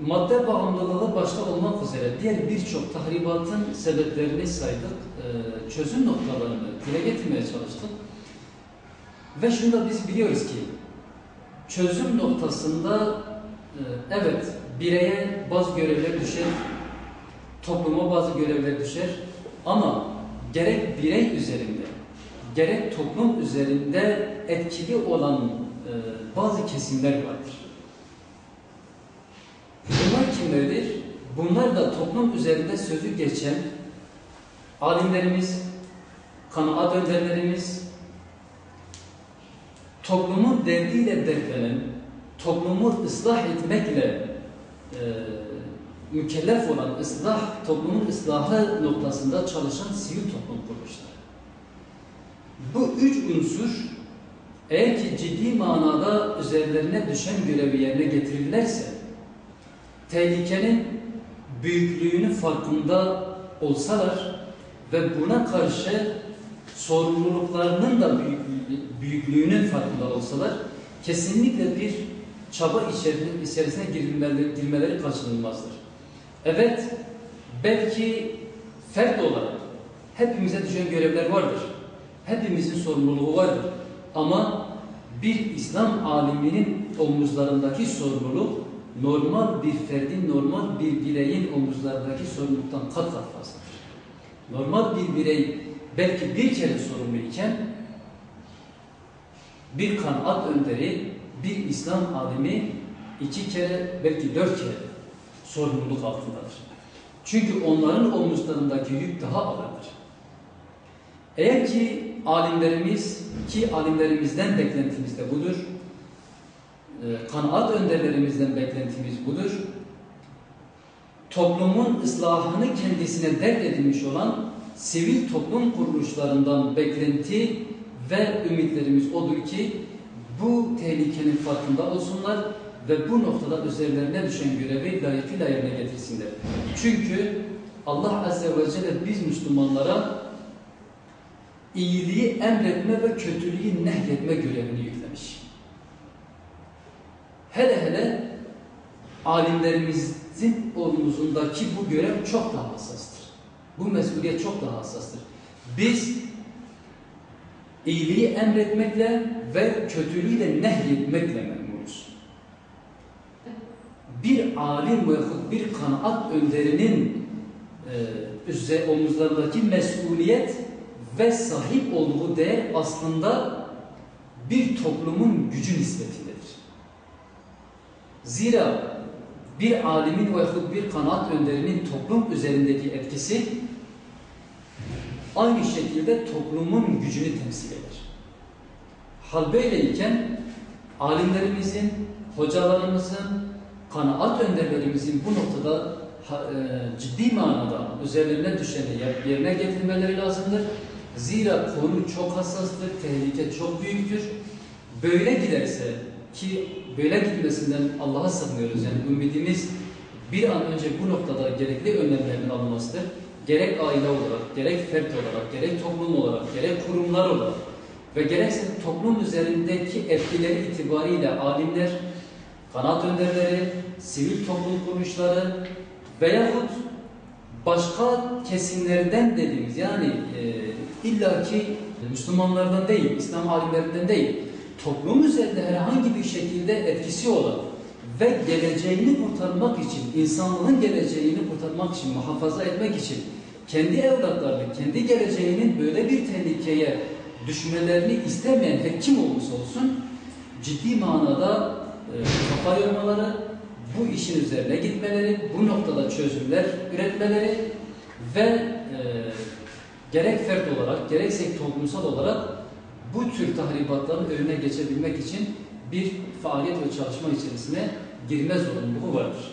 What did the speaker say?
madde bağımlılığı başta olmak üzere diğer birçok tahribatın sebeplerini saydık, çözüm noktalarını dile getirmeye çalıştık. Ve şunu da biz biliyoruz ki, çözüm noktasında evet, bireye bazı görevler düşer, topluma bazı görevler düşer ama gerek birey üzerinde, gerek toplum üzerinde etkili olan bazı kesimler vardır. Bunlar kimlerdir? Bunlar da toplum üzerinde sözü geçen alimlerimiz, kanaat önderlerimiz, toplumun derdiyle dertlenen, toplumu ıslah etmekle mükellef olan toplumun ıslahı noktasında çalışan sivil toplum kuruluşları. Bu üç unsur eğer ki ciddi manada üzerlerine düşen görevi yerine getirirlerse, tehlikenin büyüklüğünün farkında olsalar ve buna karşı sorumluluklarının da büyüklüğünün farkında olsalar, kesinlikle bir çaba içerisine girmeleri kaçınılmazdır. Evet, belki fert olarak hepimize düşen görevler vardır. Hepimizin sorumluluğu vardır. Ama bir İslam aliminin omuzlarındaki sorumluluk, normal bir ferdin, normal bir bireyin omuzlarındaki sorumluluktan kat kat fazladır. Normal bir birey belki bir kere sorumlu iken, bir kanaat önderi, bir İslam alimi 2 kere, belki 4 kere sorumluluk altındadır. Çünkü onların omuzlarındaki yük daha ağırdır. Eğer ki alimlerimiz, ki alimlerimizden beklentimiz de budur, kanaat önderlerimizden beklentimiz budur, toplumun ıslahını kendisine dert edilmiş olan sivil toplum kuruluşlarından beklenti ve ümitlerimiz odur ki bu tehlikenin farkında olsunlar ve bu noktada üzerlerine düşen görevi layıkıyla yerine getirsinler. Çünkü Allah Azze ve Celle biz Müslümanlara iyiliği emretme ve kötülüğü nehyetme görevini yüklemiş. Hele hele alimlerimizin omuzundaki bu görev çok daha hassastır. Bu mesuliyet çok daha hassastır. Biz iyiliği emretmekle ve kötülüğü de nehyetmekle memuruz. Bir alim ve bir kanaat önderinin omuzlarındaki mesuliyet ve sahip olduğu değer aslında bir toplumun gücü nispetindedir. Zira bir alimin ve bir kanaat önderinin toplum üzerindeki etkisi aynı şekilde toplumun gücünü temsil eder. Hal böyleyken alimlerimizin, hocalarımızın, kanaat önderlerimizin bu noktada ciddi manada üzerlerine düşeni yerine getirmeleri lazımdır. Zira konu çok hassastır, tehlike çok büyüktür. Böyle giderse ki böyle gitmesinden Allah'a sığınıyoruz. Yani ümidimiz bir an önce bu noktada gerekli önlemlerin alınmasıdır. Gerek aile olarak, gerek fert olarak, gerek toplum olarak, gerek kurumlar olarak ve gerekse toplum üzerindeki etkileri itibariyle alimler, kanaat önderleri, sivil toplum kuruluşları veyahut başka kesimlerden dediğimiz yani illaki Müslümanlardan değil, İslam alimlerinden değil, toplum üzerinde herhangi bir şekilde etkisi olan ve geleceğini kurtarmak için, insanlığın geleceğini kurtarmak için, muhafaza etmek için kendi evlatlarını, kendi geleceğinin böyle bir tehlikeye düşmelerini istemeyen her kim olursa olsun ciddi manada kafa yormaları, bu işin üzerine gitmeleri, bu noktada çözümler üretmeleri ve gerek fert olarak, gerekse toplumsal olarak bu tür tahribatların önüne geçebilmek için bir faaliyet ve çalışma içerisine girme zorunluluğu vardır.